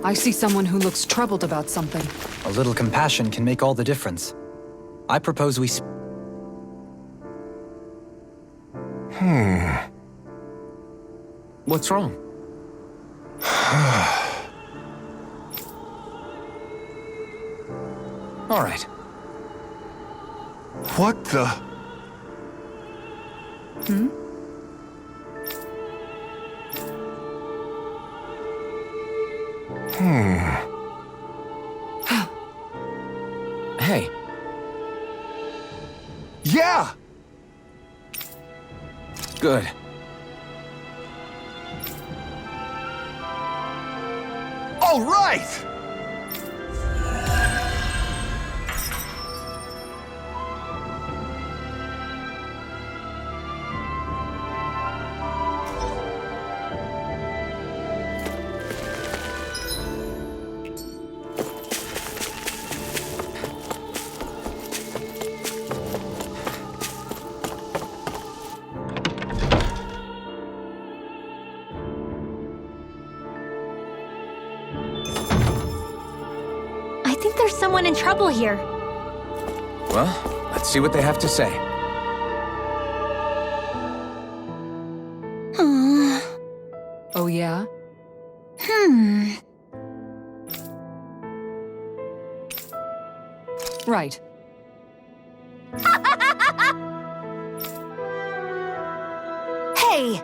I see someone who looks troubled about something. A little compassion can make all the difference. I propose we What's wrong? All right. What the? Hey, Yeah! good. All right! I think there's someone in trouble here. Well, let's see what they have to say. Oh yeah? Right. Hey!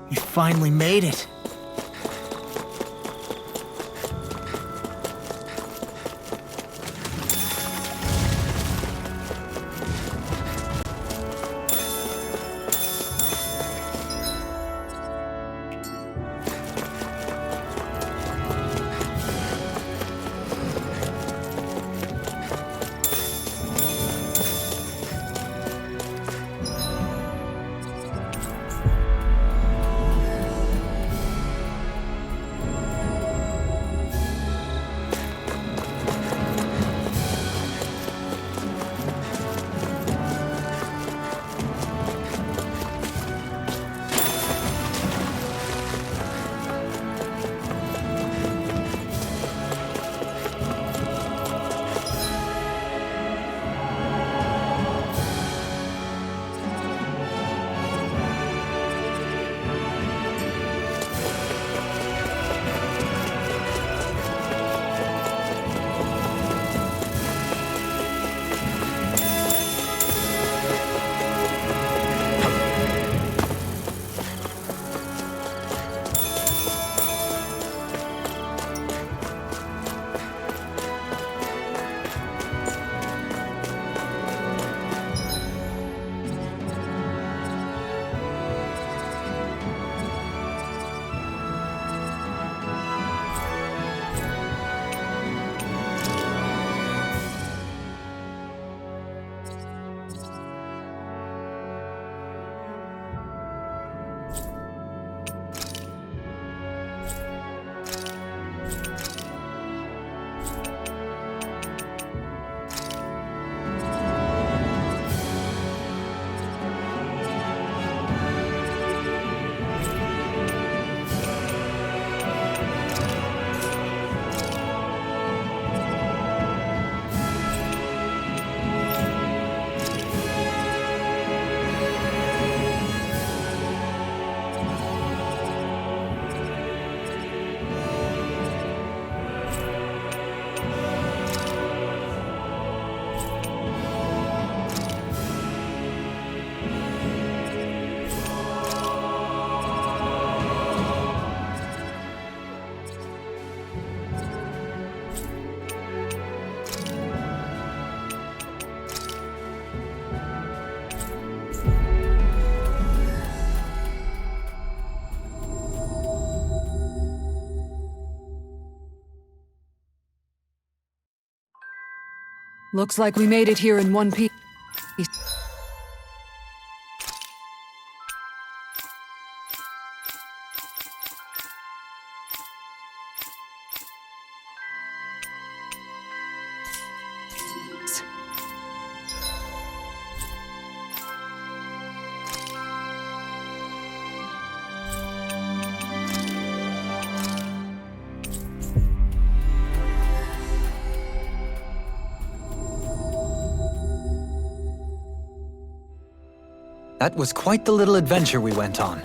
We finally made it. Looks like we made it here in one piece. That was quite the little adventure we went on.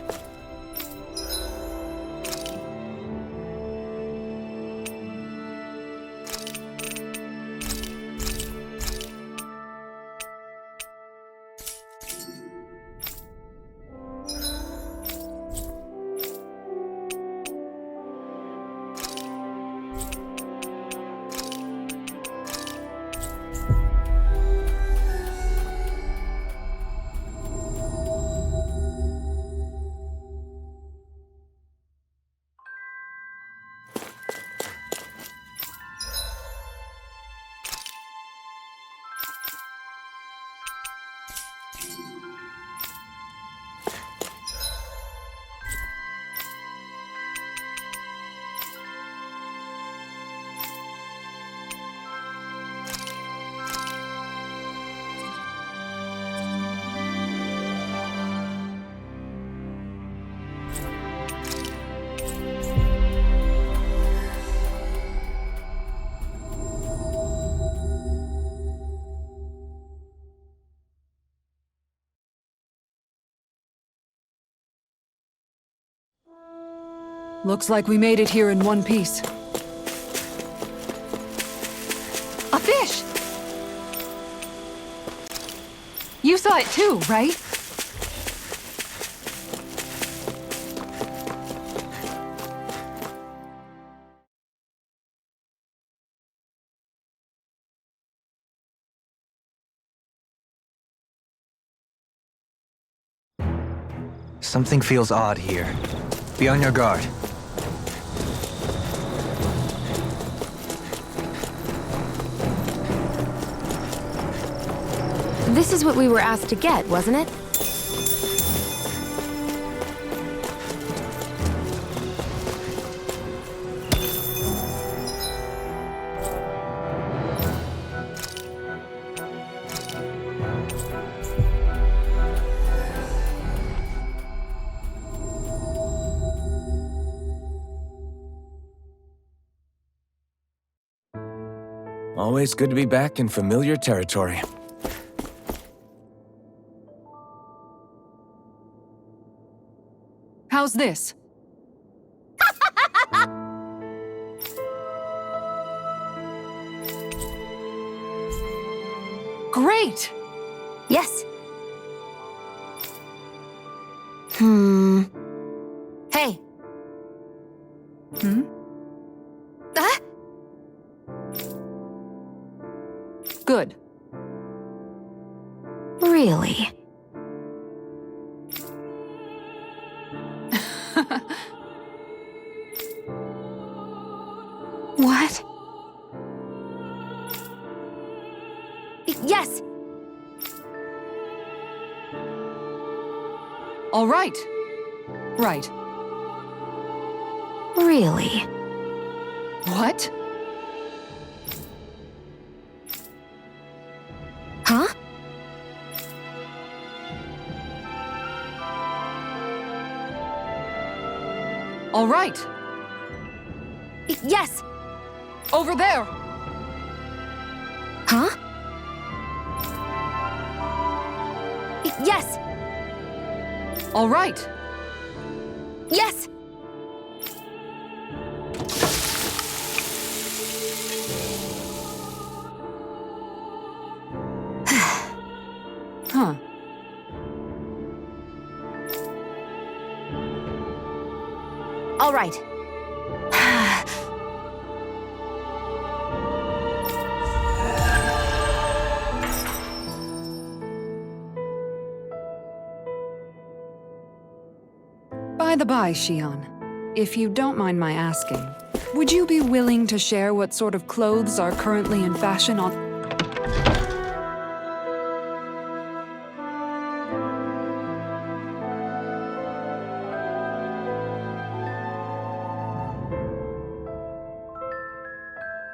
Looks like we made it here in one piece. A fish! You saw it too, right? Something feels odd here. Be on your guard. This is what we were asked to get, wasn't it? Always good to be back in familiar territory. How's this? Great! Yes. Hey. Ah! Good. Really? What? Yes! All right. Right. Really? What? Huh? All right. Yes! Over there. Huh? Yes! All right. Yes! Huh. All right. By the by, Shion, if you don't mind my asking, would you be willing to share what sort of clothes are currently in fashion on...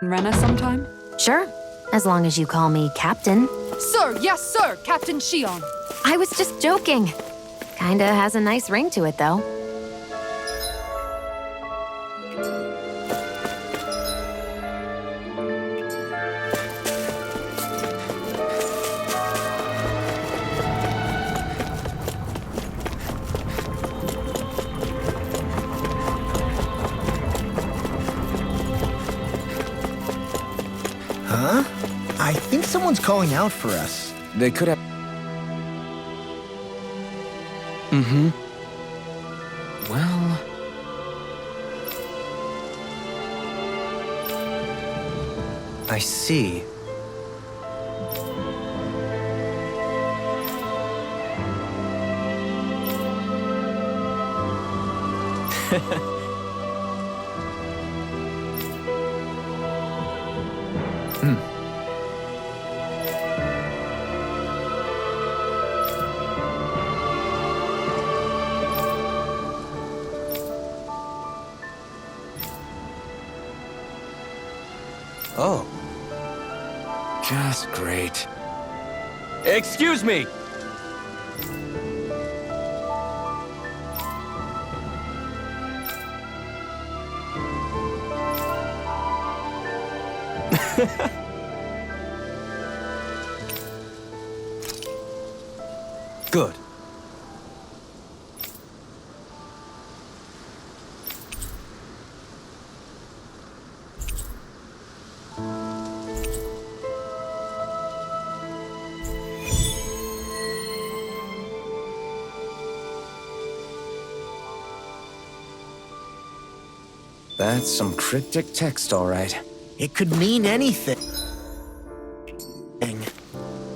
Rena sometime? Sure, as long as you call me Captain. Sir, yes, sir, Captain Shion. I was just joking. Kinda has a nice ring to it, though. Huh? I think someone's calling out for us. They could have... Mm-hmm. Well... I see. Oh. Just great. Excuse me! Good. That's some cryptic text, all right. It could mean anything.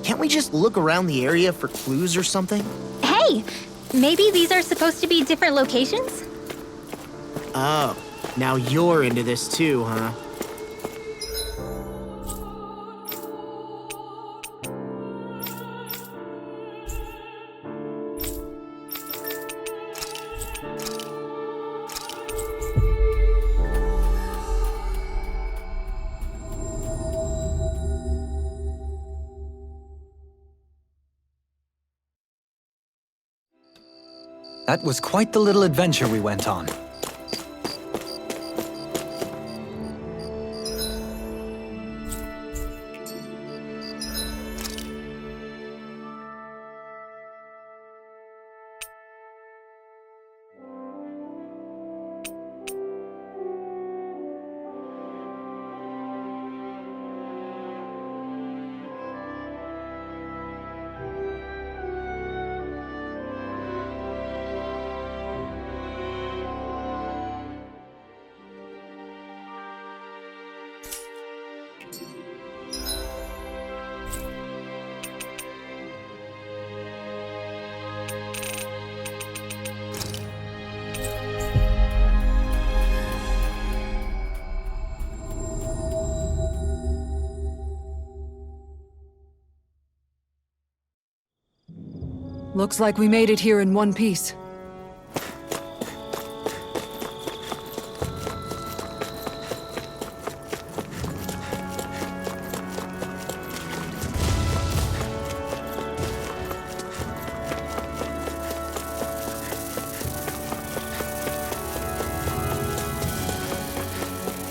Can't we just look around the area for clues or something? Hey! Maybe these are supposed to be different locations? Oh, now you're into this too, huh? That was quite the little adventure we went on. Looks like we made it here in one piece.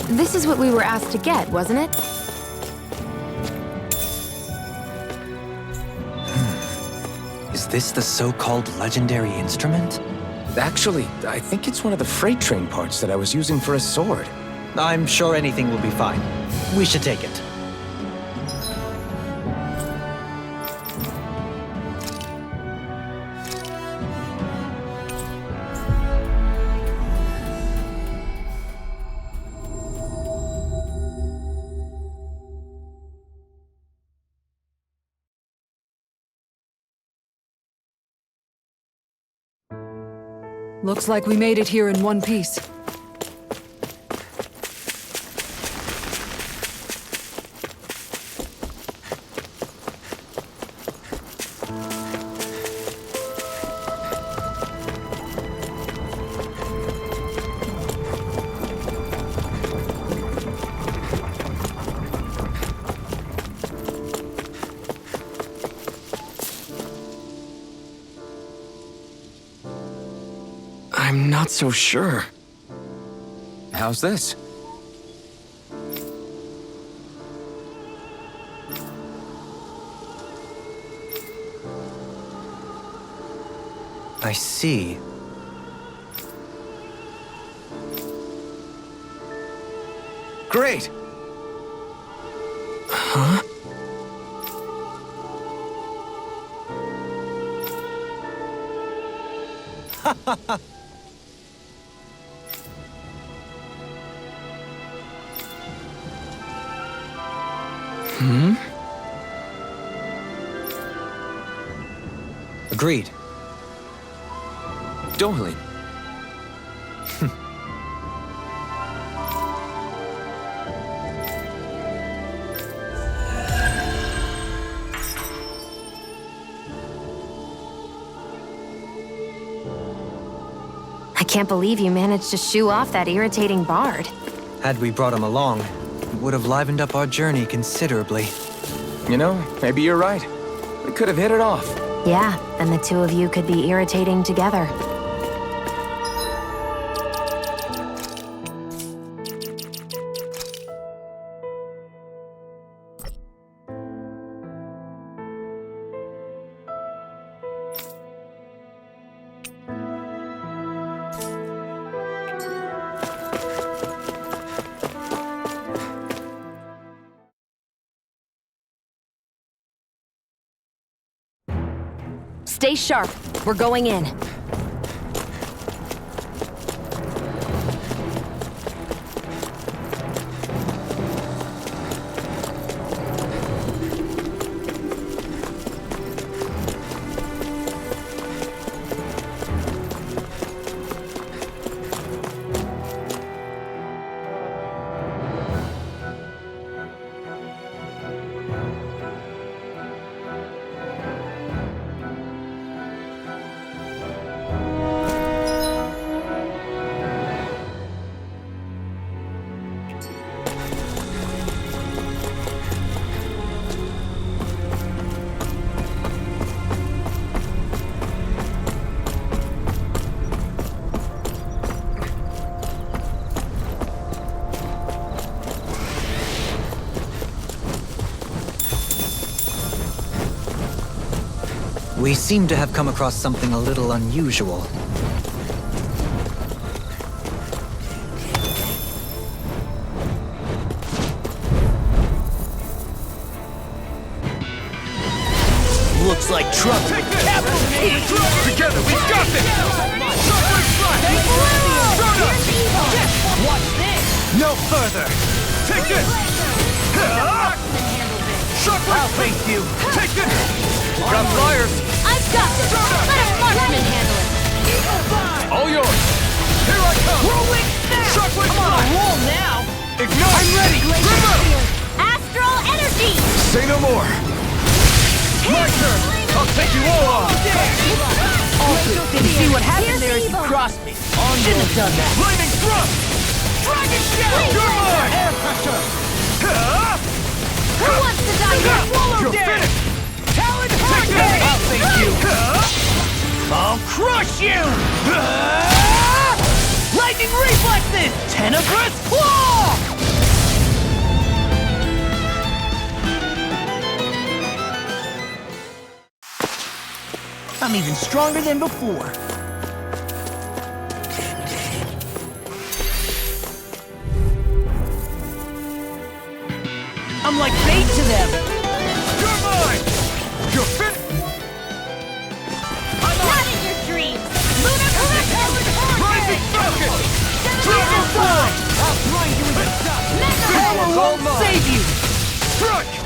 This is what we were asked to get, wasn't it? Is this the so-called legendary instrument? Actually, I think it's one of the freight train parts that I was using for a sword. I'm sure anything will be fine. We should take it. Looks like we made it here in one piece. I'm not so sure. How's this? I see. Great! Huh? Hmm? Agreed. Dohalim. I can't believe you managed to shoo off that irritating bard. Had we brought him along, it would have livened up our journey considerably. You know, maybe you're right. We could have hit it off. Yeah, and the two of you could be irritating together. Stay sharp. We're going in. We seem to have come across something a little unusual. Looks like trouble. Together, we've got this! Watch this! No further! Take this! I'll face you! Take this! Got flyers! I've got this! Let a marksman handle it! All yours! Here I come! Whirlwind snap! Shockwave I'm on a strike! roll now! Ignite! I'm ready! Grimmer! Astral energy! Say no more! My turn! I'll take you all on! Did you see what happened there as you crossed me? Shouldn't have done that. Lightning thrust! Dragon shell! You're mine! Air pressure! Who wants to die here? You're finished! Talon Take hurricane! this! I'll thank you! I'll crush you! Lightning reflexes! Tenebrous claw! I'm even stronger than before. I'm like bait to them. You're mine! You're finished! Not in your dreams! Lunar Rising Falcon! Triple Form! I'll grind you into dust. Power Won't save you. Strike!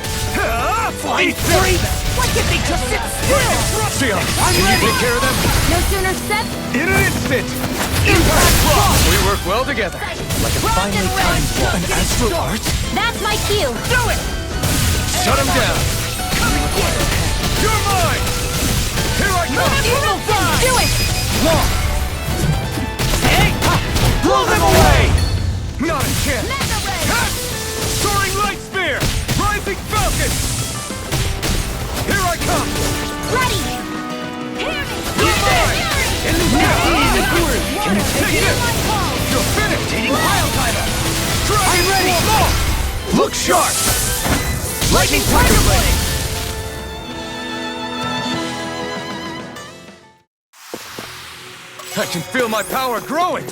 Flying Eat this! freaks! Why can't they just sit still? Sion, can you take care of them? No sooner set, In an instant! Impact Block! We work well together. Like a finely timed ball. An astral art? that's my cue. Do it! Shut him down! You're mine! Here I come! Do it! Hey! Blow them away! Not a chance! Cut! Soaring Light Spear! Rising Falcon! Here I come! Ready! You're mine! Can Look sharp! Lightning Tiger Blade! I can feel my power growing!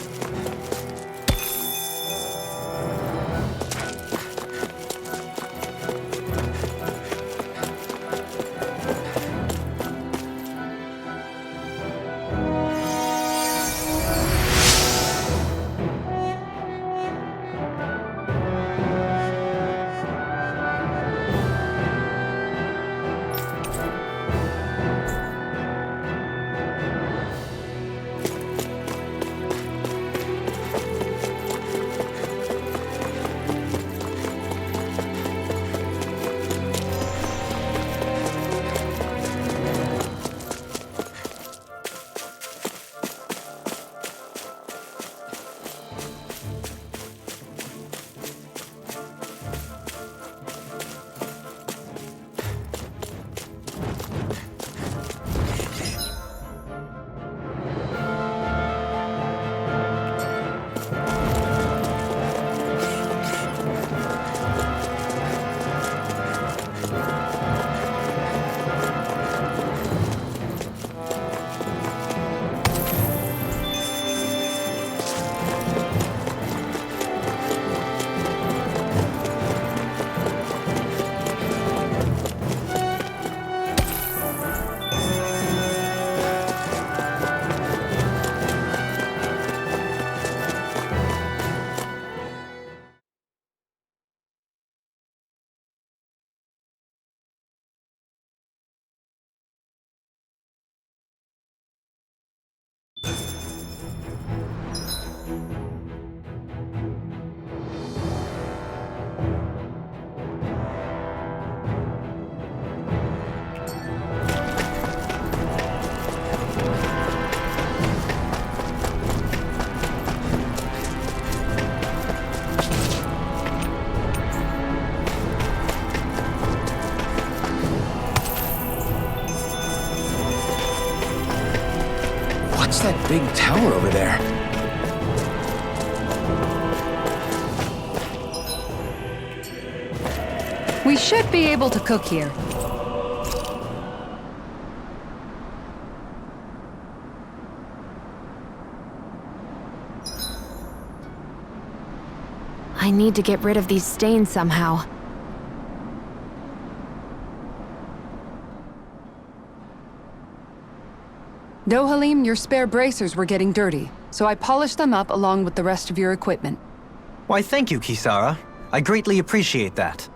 What's that big tower over there? We should be able to cook here. I need to get rid of these stains somehow. Dohalim, your spare bracers were getting dirty, so I polished them up along with the rest of your equipment. Why, thank you, Kisara. I greatly appreciate that.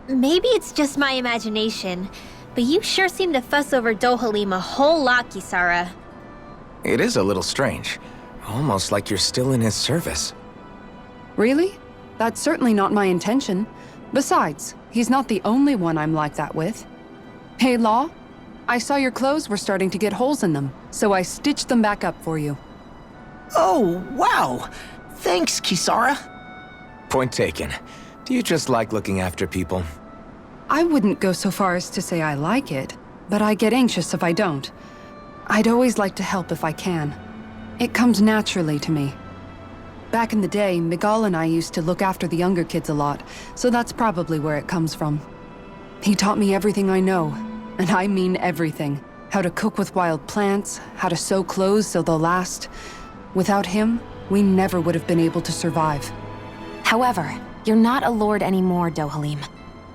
Maybe it's just my imagination, but you sure seem to fuss over Dohalim a whole lot, Kisara. It is a little strange. Almost like you're still in his service. Really? That's certainly not my intention. Besides, he's not the only one I'm like that with. Hey, Law? I saw your clothes were starting to get holes in them, so I stitched them back up for you. Oh, wow. Thanks, Kisara. Point taken. Do you just like looking after people? I wouldn't go so far as to say I like it, but I get anxious if I don't. I'd always like to help if I can. It comes naturally to me. Back in the day, Miguel and I used to look after the younger kids a lot, so that's probably where it comes from. He taught me everything I know, and I mean everything. How to cook with wild plants, how to sew clothes so they'll last. Without him, we never would have been able to survive. However, you're not a lord anymore, Dohalim.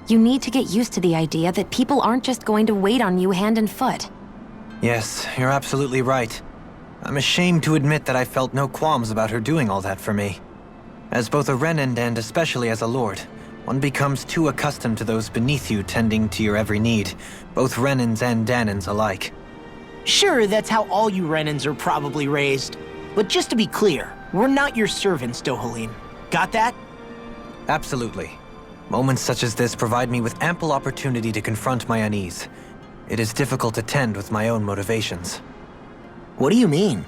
You need to get used to the idea that people aren't just going to wait on you hand and foot. Yes, you're absolutely right. I'm ashamed to admit that I felt no qualms about her doing all that for me. As both a Renan and especially as a lord, one becomes too accustomed to those beneath you tending to your every need, both Renans and Danans alike. Sure, that's how all you Renans are probably raised. But just to be clear, we're not your servants, Dohalim. Got that? Absolutely. Moments such as this provide me with ample opportunity to confront my unease. It is difficult to tend with my own motivations. What do you mean?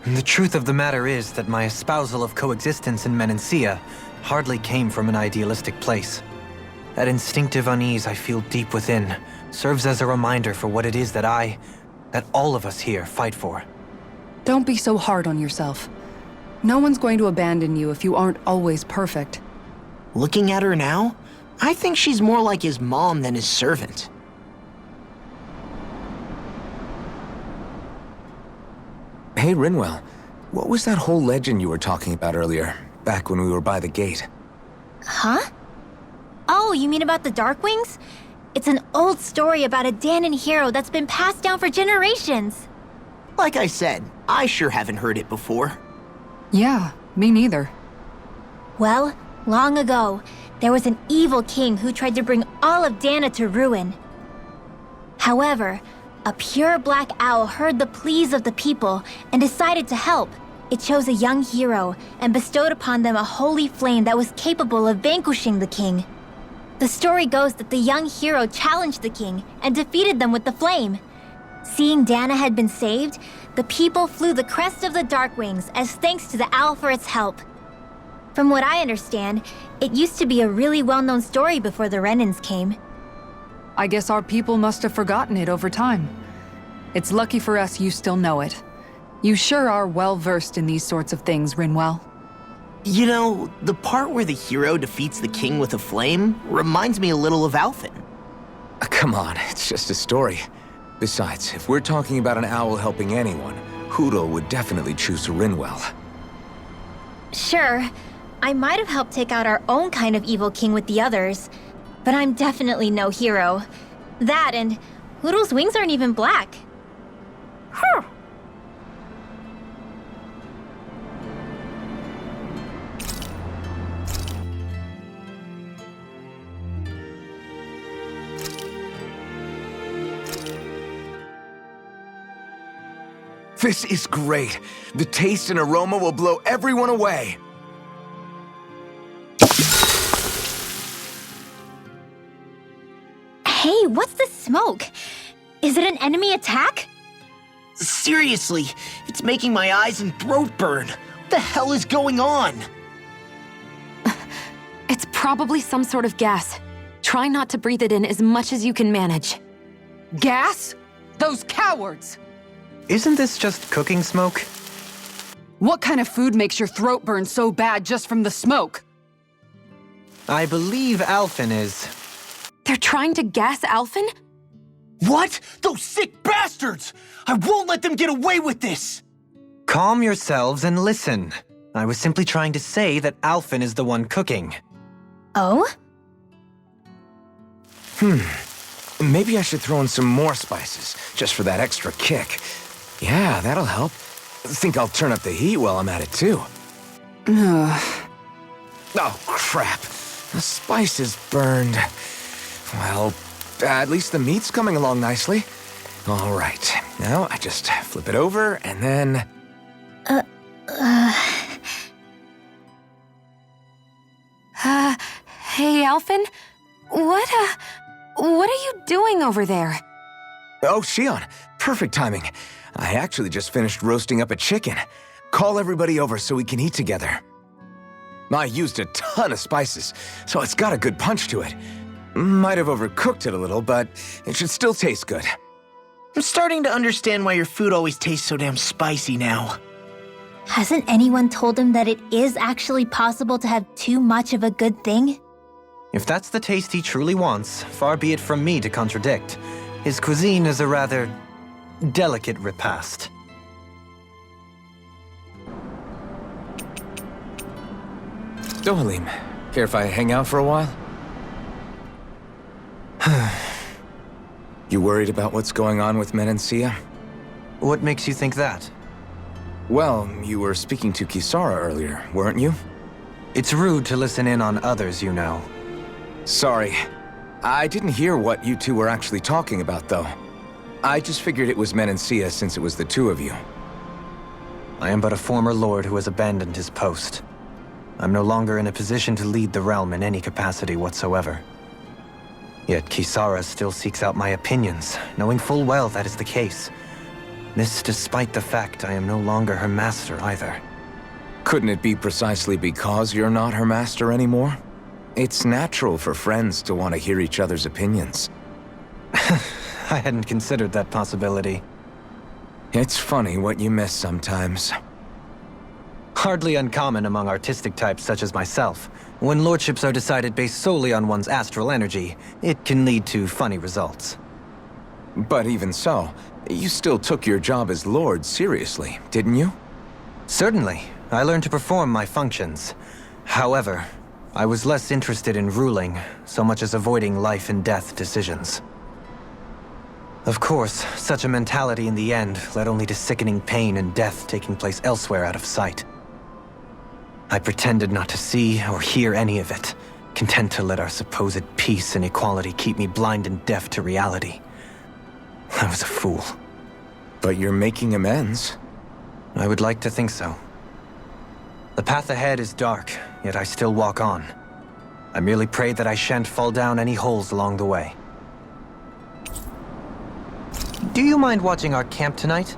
The truth of the matter is that my espousal of coexistence in Menancia hardly came from an idealistic place. That instinctive unease I feel deep within serves as a reminder for what it is that all of us here fight for. Don't be so hard on yourself. No one's going to abandon you if you aren't always perfect. Looking at her now, I think she's more like his mom than his servant. Hey, Renewal. What was that whole legend you were talking about earlier, back when we were by the gate? Huh? Oh, you mean about the Darkwings? It's an old story about a Danon hero that's been passed down for generations. Like I said, I sure haven't heard it before. Yeah, me neither. Well, long ago, there was an evil king who tried to bring all of Dana to ruin. However, a pure black owl heard the pleas of the people and decided to help. It chose a young hero and bestowed upon them a holy flame that was capable of vanquishing the king. The story goes that the young hero challenged the king and defeated them with the flame. Seeing Dana had been saved, the people flew the crest of the Darkwings as thanks to the owl for its help. From what I understand, it used to be a really well-known story before the Renins came. I guess our people must have forgotten it over time. It's lucky for us you still know it. You sure are well-versed in these sorts of things, Renewal. You know, the part where the hero defeats the king with a flame reminds me a little of Alphen. Come on, it's just a story. Besides, if we're talking about an owl helping anyone, Hoodle would definitely choose Renewal. Sure, I might have helped take out our own kind of evil king with the others, but I'm definitely no hero. That and Hoodle's wings aren't even black. Huh. This is great. The taste and aroma will blow everyone away. Hey, what's the smoke? Is it an enemy attack? Seriously, it's making my eyes and throat burn. What the hell is going on? It's probably some sort of gas. Try not to breathe it in as much as you can manage. Gas? Those cowards! Isn't this just cooking smoke? What kind of food makes your throat burn so bad just from the smoke? I believe Alphen is... They're trying to gas Alphen? What? Those sick bastards! I won't let them get away with this! Calm yourselves and listen. I was simply trying to say that Alphen is the one cooking. Oh? Maybe I should throw in some more spices, just for that extra kick. Yeah, that'll help. Think I'll turn up the heat while I'm at it, too. Oh, crap. The spice is burned. Well, at least the meat's coming along nicely. All right. Now, I just flip it over, and then... Hey, Alphen? What are you doing over there? Oh, Shion. Perfect timing. I actually just finished roasting up a chicken. Call everybody over so we can eat together. I used a ton of spices, so it's got a good punch to it. Might have overcooked it a little, but it should still taste good. I'm starting to understand why your food always tastes so damn spicy now. Hasn't anyone told him that it is actually possible to have too much of a good thing? If that's the taste he truly wants, far be it from me to contradict. His cuisine is a rather delicate repast. Dohalim, care if I hang out for a while? You worried about what's going on with Menancia? What makes you think that? Well, you were speaking to Kisara earlier, weren't you? It's rude to listen in on others, you know. Sorry. I didn't hear what you two were actually talking about, though. I just figured it was Menancia since it was the two of you. I am but a former lord who has abandoned his post. I'm no longer in a position to lead the realm in any capacity whatsoever. Yet Kisara still seeks out my opinions, knowing full well that is the case. This despite the fact I am no longer her master either. Couldn't it be precisely because you're not her master anymore? It's natural for friends to want to hear each other's opinions. I hadn't considered that possibility. It's funny what you miss sometimes. Hardly uncommon among artistic types such as myself. When lordships are decided based solely on one's astral energy, it can lead to funny results. But even so, you still took your job as Lord seriously, didn't you? Certainly. I learned to perform my functions. However, I was less interested in ruling, so much as avoiding life and death decisions. Of course, such a mentality in the end led only to sickening pain and death taking place elsewhere out of sight. I pretended not to see or hear any of it, content to let our supposed peace and equality keep me blind and deaf to reality. I was a fool. But you're making amends. I would like to think so. The path ahead is dark, yet I still walk on. I merely pray that I shan't fall down any holes along the way. Do you mind watching our camp tonight?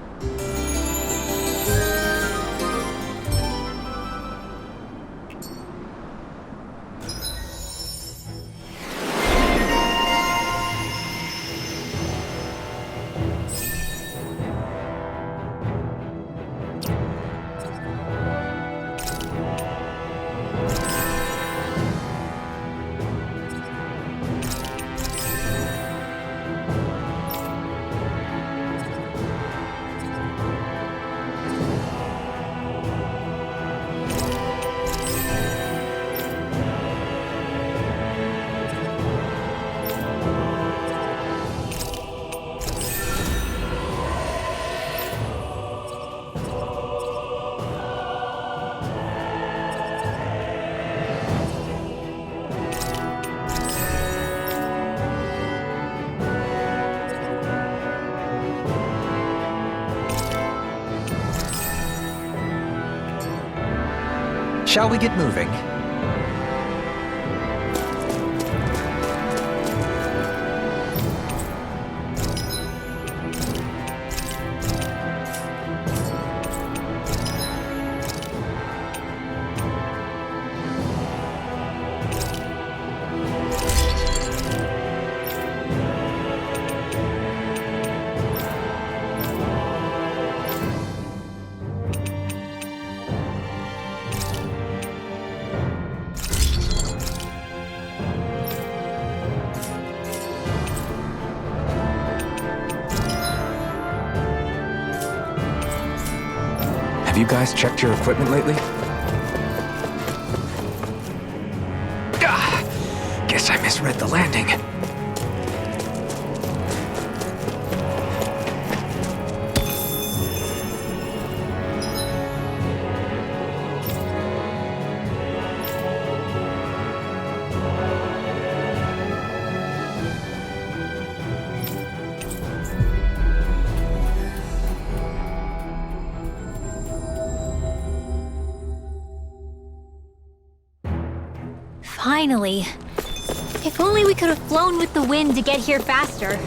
Shall we get moving? Have you guys checked your equipment lately? Guess I misread the landing. Finally. If only we could have flown with the wind to get here faster.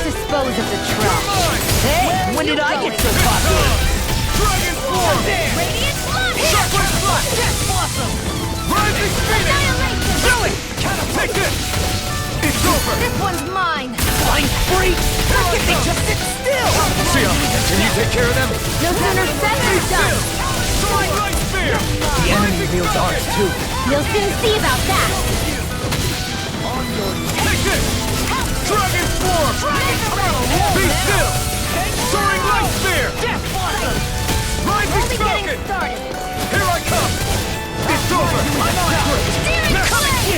Dispose of the trash. Hey, when did I get so popular? Dragon Form! Radiant Blood! Shockwave Blast! Death Blossom! Rising Phoenix! Annihilation! Billy! Take this! It's over! This one's mine! Flying freak! How can they just sit still? See ya! Can you take care of them? No sooner said than done! Soaring Light Spear! The enemy wields ours too. You'll soon see about that. Take this! Dragon Form! Be still! Soaring Light Spear! Death Blossom! Rising Only Falcon! getting started! Here I come! It's over!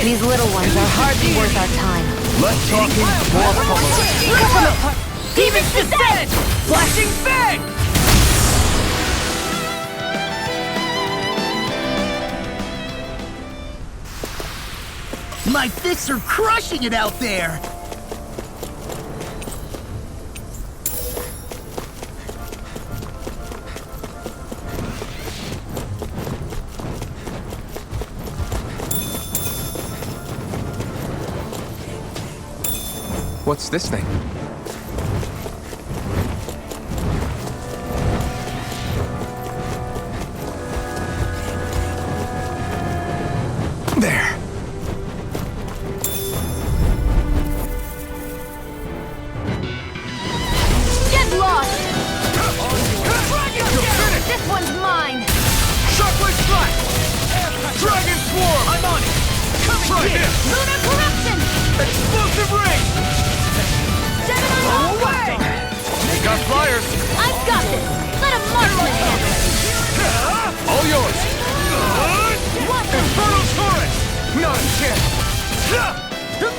These little ones are hardly worth our time. Less talking, more following. Demon's Descent! Flashing Fang! My fists are crushing it out there! What's this thing? There. Get lost! This one's mine! Shockwave Strike! Dragon Swarm! I'm on it! Try this! Lunar corruption! Explosive Ring! Gemini away! Got flyers! I've got this! Let a marksman handle it! All yours! What the? Infernal Torrent! Not a chance! Do it!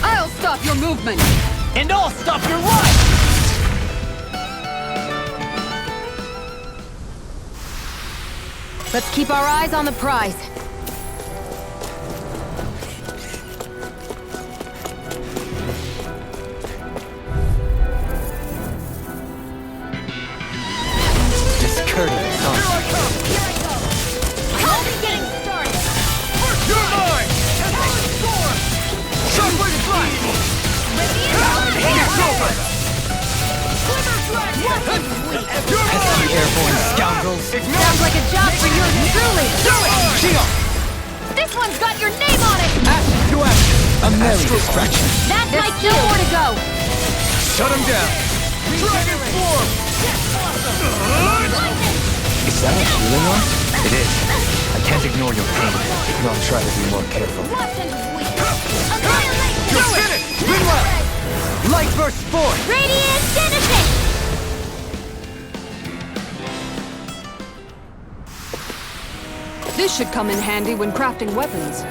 I'll stop your movement! And I'll stop your life! Let's keep our eyes on the prize. Discourteous, huh? Here I come! I'll be getting started! You're mine! Storm! Shockwave Strike! It's over! You're Pesky mine! airborne scoundrels! Sounds like a job for yours truly! Do it! Shield! This one's got your name on it! Action to action! A merry distraction. That's There's my still cue! more to go. Shut him down! Dragon Swarm! Is that a healing art? It is. I can't ignore your pain. I'll try to be more careful. Watch and wait! Annihilation! You're finished! Spin left! Light burst forth! Radiant Genesis! This should come in handy when crafting weapons.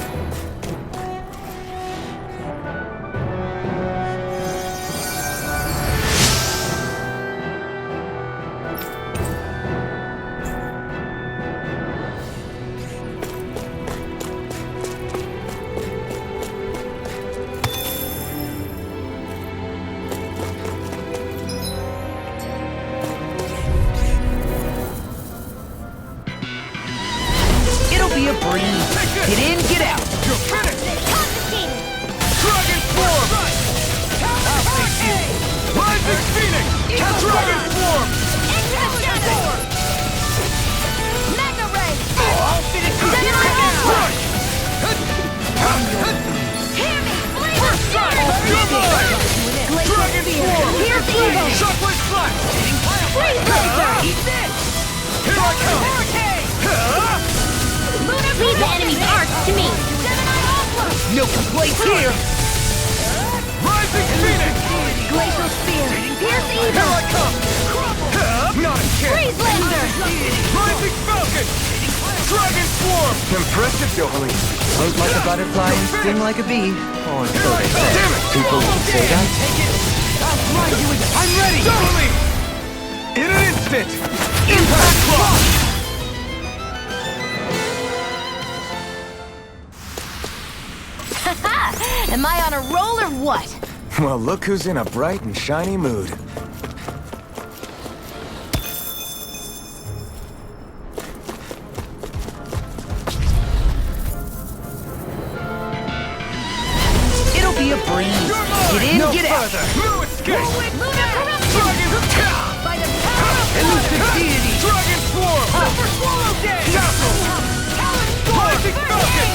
It'll be a breeze. Get in, get out. You're finished! Confiscated! Dragon Swarm! Rising Phoenix! Dragon Swarm! Into the shadow! Mega Ray! I'll finish you. Crush! Hear me! Flavor You're mine! Dragon Swarm! Here's the evil! Shockwave Slash! Freeze laser! Eat this! Here I come! Leave the enemy's arts to me! No complaints here! Rising Phoenix! Glacial Spear! Pierce Here evil! I come! Not a chance! Freeze laser! Rising Falcon! Dragon Swarm! Impressive, Dohalim. Float like a butterfly and sting like a bee. Or so they say. Damn it! People would say that. I'm ready! Totally! In an instant! Impact Block! Am I on a roll or what? Well, look who's in a bright and shiny mood. It'll be a breeze. Get in, No get out. further! No escape! Lunar corruption! By the power of Elusive deity. Dragon Swarm! Super Swallow Day! Castle! Rising Falcon!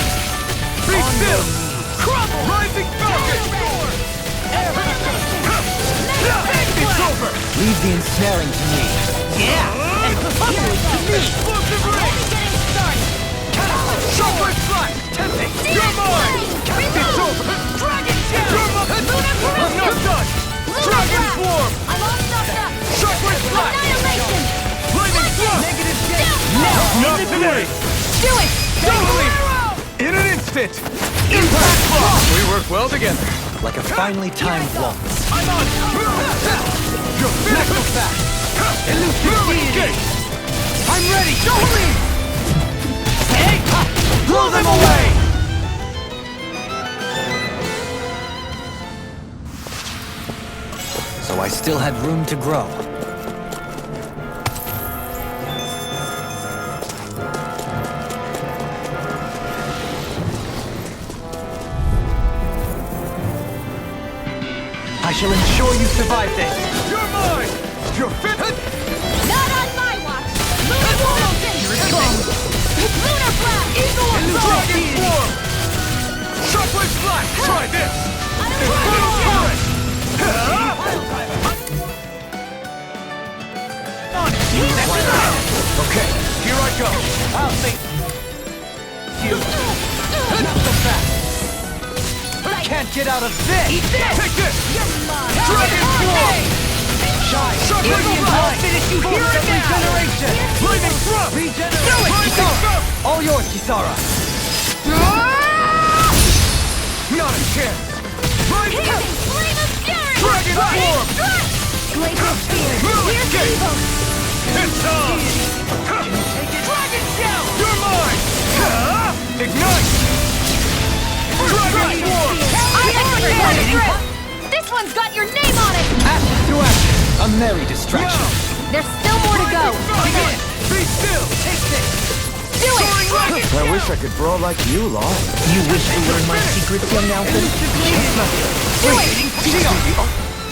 Be still! Crumble! Rising Falcon! It's over! Leave the ensnaring to me. Yeah. And hopefully to me. Explosive Ring! Getting started! Shockwave Slash! Tempting! You're mine! It's over! Dragon Shell! You're mine! I'm not done! Dragon Swarm! I'm all knocked up! Shockwave Slash! Annihilation! Lightning Thrust! Negative death! Not today! Do it! Totally! In an instant! Impact Block! We work well together. Like a finely timed waltz. I'm on! You're finished! Elusive escape! I'm ready! Totally! Hey! Blow them away! so I still had room to grow. I shall ensure you survive this! You're mine! You're fit! Not on my watch! Lunar Portal! Here it comes! Lunar Blast! Eagle of Dragon form! Shockwave Flash! Try this! Infernal Torrent! Okay, here I go! I'll think. You. Not so fast. Can't get out of this! Eat this! Take this! mine! Dragon form! Shine! Shockwave Flash! Finish you here and now! Regeneration! Flaming Thrust! Regeneration! Do it! Kisara! All yours, Kisara! Not a chance! Healing Flame of Fury! Dragon form! Glacial Spear! Move Here's it! evil! It's on! Dragon Shell! You're mine! Ignite! Dragon form! This one's got your name on it! Ashes to ashes! A merry distraction! There's still more to go! Be still! Take this! Do it! I wish I could brawl like you, Law. You wish to learn my secrets, young Alpha? Do it!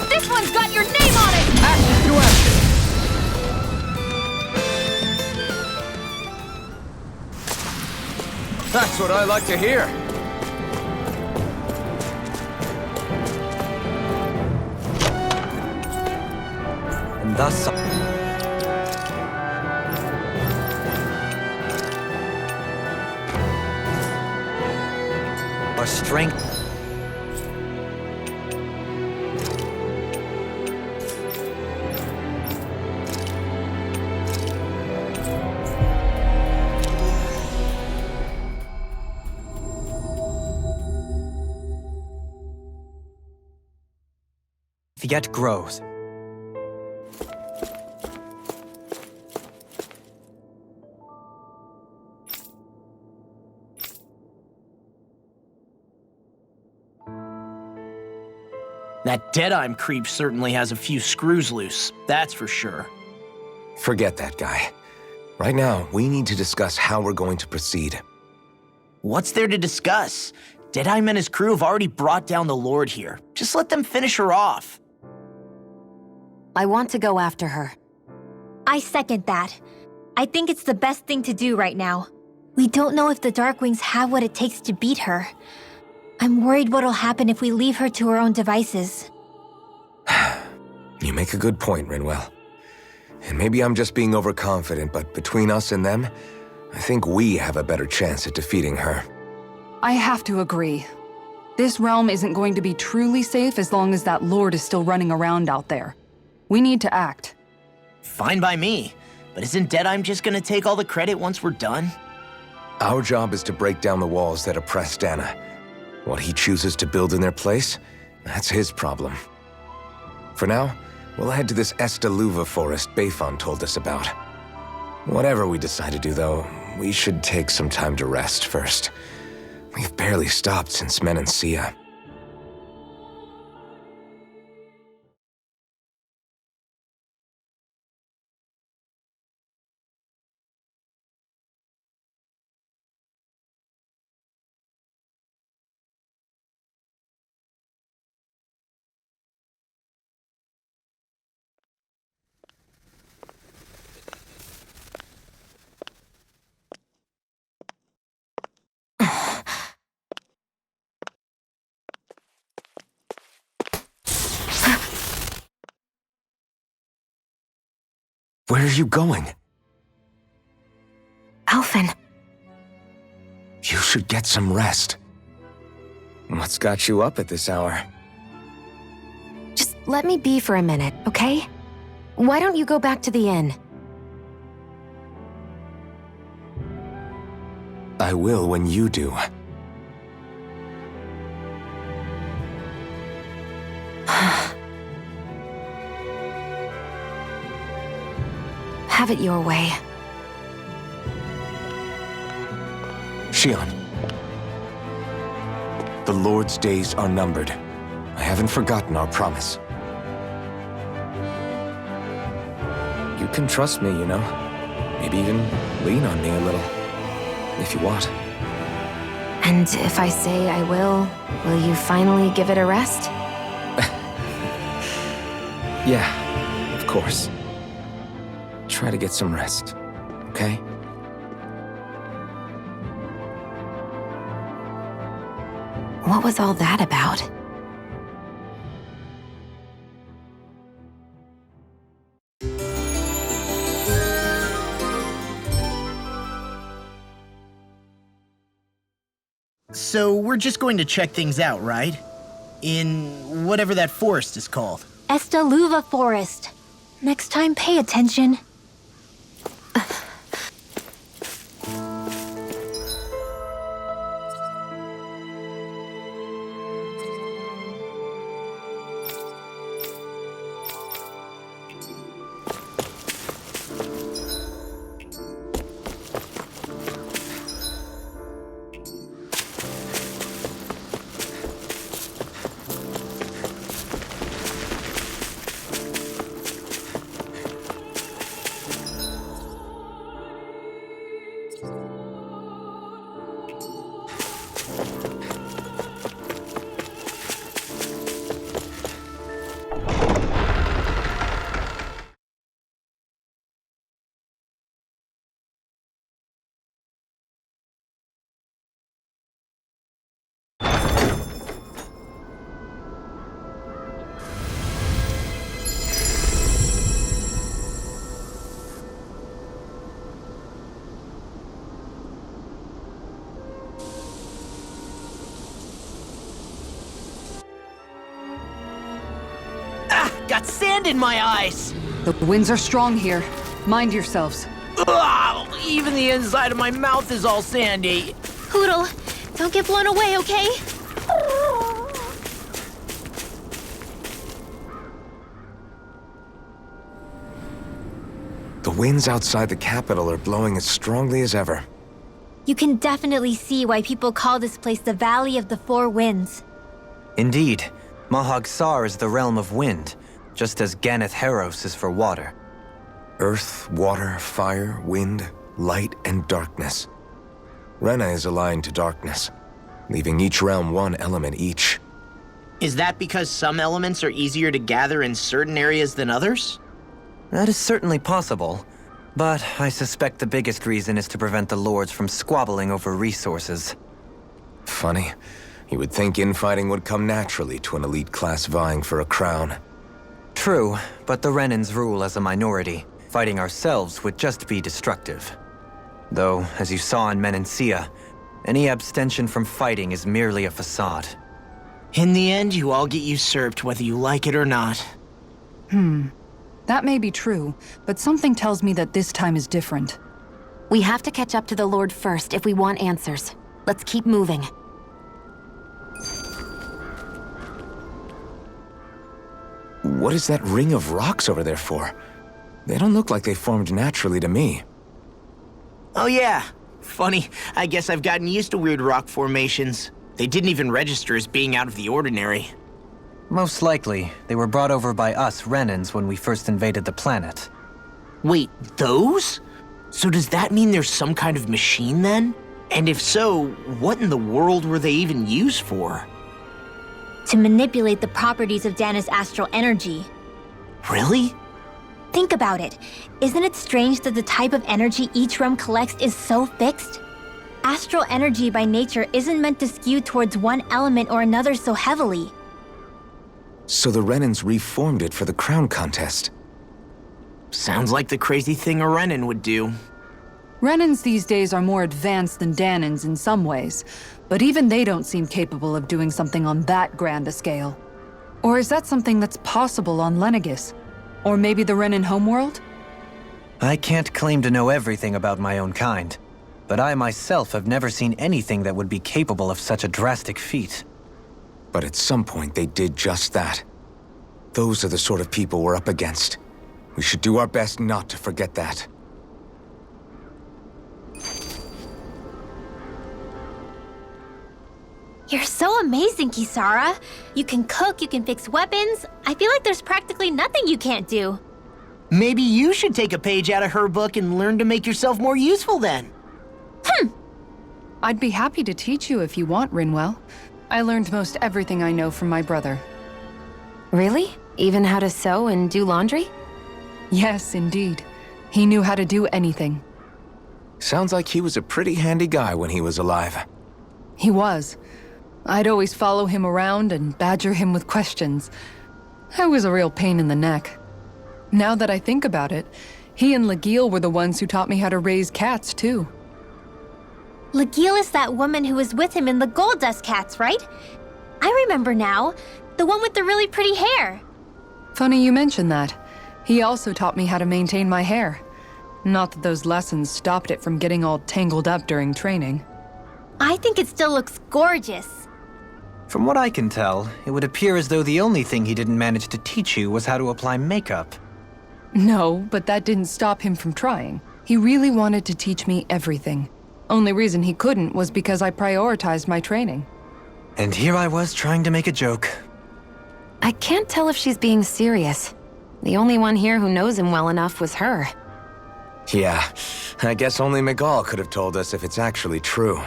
This one's got your name on it! Ashes to ashes! That's what I like to hear. And thus... our strength... yet grows. That Deadeye creep certainly has a few screws loose, that's for sure. Forget that guy. Right now, we need to discuss how we're going to proceed. What's there to discuss? Deadeye and his crew have already brought down the Lord here. Just let them finish her off. I want to go after her. I second that. I think it's the best thing to do right now. We don't know if the Darkwings have what it takes to beat her. I'm worried what'll happen if we leave her to her own devices. You make a good point, Renewal. And maybe I'm just being overconfident, but between us and them, I think we have a better chance at defeating her. I have to agree. This realm isn't going to be truly safe as long as that Lord is still running around out there. We need to act. Fine by me. But isn't Deadeye just gonna take all the credit once we're done? Our job is to break down the walls that oppress Dana. What he chooses to build in their place, that's his problem. For now, we'll head to this Estaluva forest Bayfon told us about. Whatever we decide to do, though, we should take some time to rest first. We've barely stopped since Menancia. Where are you going? Alphen. You should get some rest. What's got you up at this hour? Just let me be for a minute, okay? Why don't you go back to the inn? I will when you do. Have it your way. Shion. The Lord's days are numbered. I haven't forgotten our promise. can trust me, you know? Maybe even lean on me a little, if you want. And if I say I will you finally give it a rest? Yeah, of course. Try to get some rest, okay? What was all that about? So we're just going to check things out, right? In whatever that forest is called. Estaluva Forest. Next time, pay attention. Got sand in my eyes! The winds are strong here. Mind yourselves. Ugh, even the inside of my mouth is all sandy. Poodle, don't get blown away, okay? The winds outside the capital are blowing as strongly as ever. You can definitely see why people call this place the Valley of the Four Winds. Indeed, Mahaag Saar is the realm of wind, just as Ganeth Heros is for water. Earth, water, fire, wind, light, and darkness. Rena is aligned to darkness, leaving each realm one element each. Is that because some elements are easier to gather in certain areas than others? That is certainly possible, but I suspect the biggest reason is to prevent the lords from squabbling over resources. Funny. You would think infighting would come naturally to an elite class vying for a crown. True, but the Renans rule as a minority. Fighting ourselves would just be destructive. Though, as you saw in Menancia, any abstention from fighting is merely a facade. In the end, you all get usurped whether you like it or not. That may be true, but something tells me that this time is different. We have to catch up to the Lord first if we want answers. Let's keep moving. What is that ring of rocks over there for? They don't look like they formed naturally to me. Oh yeah. Funny, I guess I've gotten used to weird rock formations. They didn't even register as being out of the ordinary. Most likely, they were brought over by us Renans when we first invaded the planet. Wait, those? So does that mean there's some kind of machine then? And if so, what in the world were they even used for? To manipulate the properties of Dana's astral energy. Really? Think about it. Isn't it strange that the type of energy each realm collects is so fixed? Astral energy by nature isn't meant to skew towards one element or another so heavily. So the Renans reformed it for the crown contest. Sounds like the crazy thing a Renan would do. Renans these days are more advanced than Danans in some ways, but even they don't seem capable of doing something on that grand a scale. Or is that something that's possible on Lenegis? Or maybe the Renan homeworld? I can't claim to know everything about my own kind, but I myself have never seen anything that would be capable of such a drastic feat. But at some point they did just that. Those are the sort of people we're up against. We should do our best not to forget that. You're so amazing, Kisara. You can cook, you can fix weapons. I feel like there's practically nothing you can't do. Maybe you should take a page out of her book and learn to make yourself more useful then. I'd be happy to teach you if you want, Renewal. I learned most everything I know from my brother. Really? Even how to sew and do laundry? Yes, indeed. He knew how to do anything. Sounds like he was a pretty handy guy when he was alive. He was. I'd always follow him around and badger him with questions. I was a real pain in the neck. Now that I think about it, he and Legil were the ones who taught me how to raise cats, too. Legil is that woman who was with him in the Gold Dust Cats, right? I remember now. The one with the really pretty hair. Funny you mention that. He also taught me how to maintain my hair. Not that those lessons stopped it from getting all tangled up during training. I think it still looks gorgeous. From what I can tell, it would appear as though the only thing he didn't manage to teach you was how to apply makeup. No, but that didn't stop him from trying. He really wanted to teach me everything. Only reason he couldn't was because I prioritized my training. And here I was trying to make a joke. I can't tell if she's being serious. The only one here who knows him well enough was her. Yeah, I guess only Miguel could have told us if it's actually true.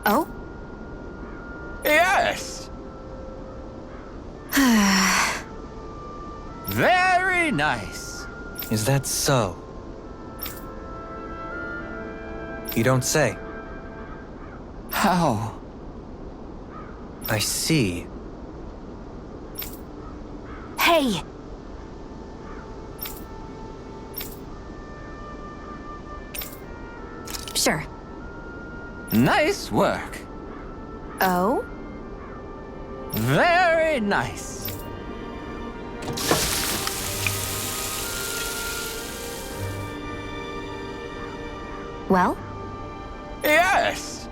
Oh? Yes! Very nice. Is that so? You don't say. How? I see. Hey! Sure. Nice work. Oh? Very nice. Well? Yes!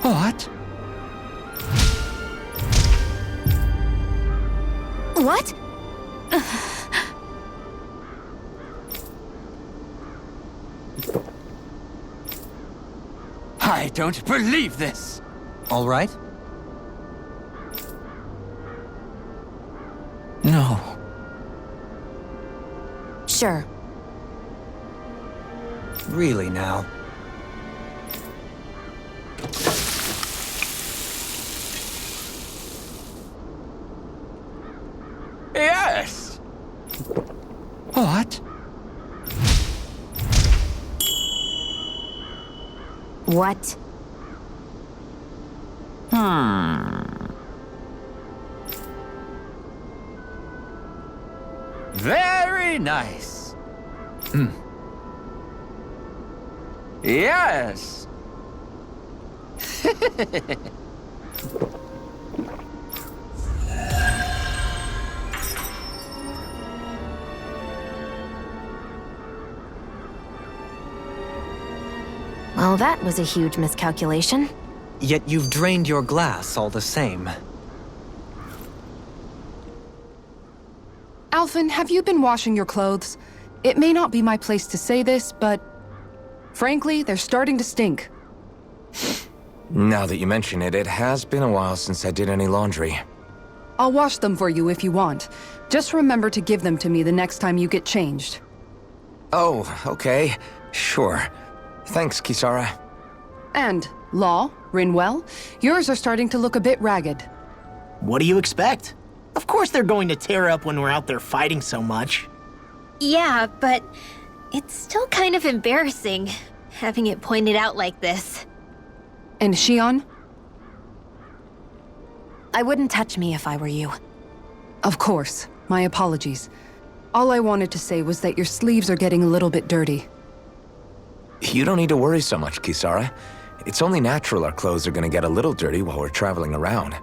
What? What? I don't believe this! All right? No. Sure. Really now. Yes! What? What? Very nice. Yes! Well, that was a huge miscalculation. Yet you've drained your glass all the same. Alphen, have you been washing your clothes? It may not be my place to say this, but frankly, they're starting to stink. Now that you mention it, it has been a while since I did any laundry. I'll wash them for you if you want. Just remember to give them to me the next time you get changed. Oh, okay. Sure. Thanks, Kisara. And, Law, Renewal, yours are starting to look a bit ragged. What do you expect? Of course they're going to tear up when we're out there fighting so much. Yeah, but it's still kind of embarrassing, having it pointed out like this. And Shion? I wouldn't touch me if I were you. Of course. My apologies. All I wanted to say was that your sleeves are getting a little bit dirty. You don't need to worry so much, Kisara. It's only natural our clothes are gonna get a little dirty while we're traveling around.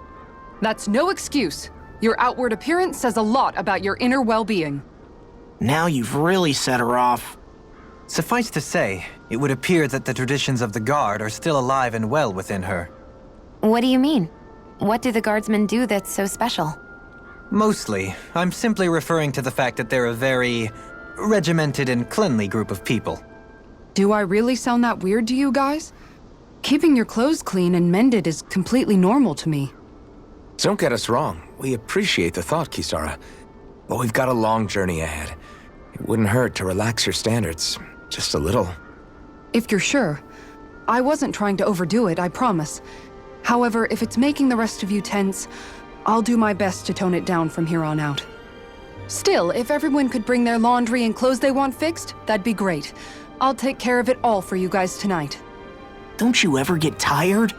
That's no excuse. Your outward appearance says a lot about your inner well-being. Now you've really set her off. Suffice to say, it would appear that the traditions of the Guard are still alive and well within her. What do you mean? What do the guardsmen do that's so special? Mostly, I'm simply referring to the fact that they're a very regimented and cleanly group of people. Do I really sound that weird to you guys? Keeping your clothes clean and mended is completely normal to me. Don't get us wrong. We appreciate the thought, Kisara. But we've got a long journey ahead. It wouldn't hurt to relax your standards. Just a little. If you're sure. I wasn't trying to overdo it, I promise. However, if it's making the rest of you tense, I'll do my best to tone it down from here on out. Still, if everyone could bring their laundry and clothes they want fixed, that'd be great. I'll take care of it all for you guys tonight. Don't you ever get tired?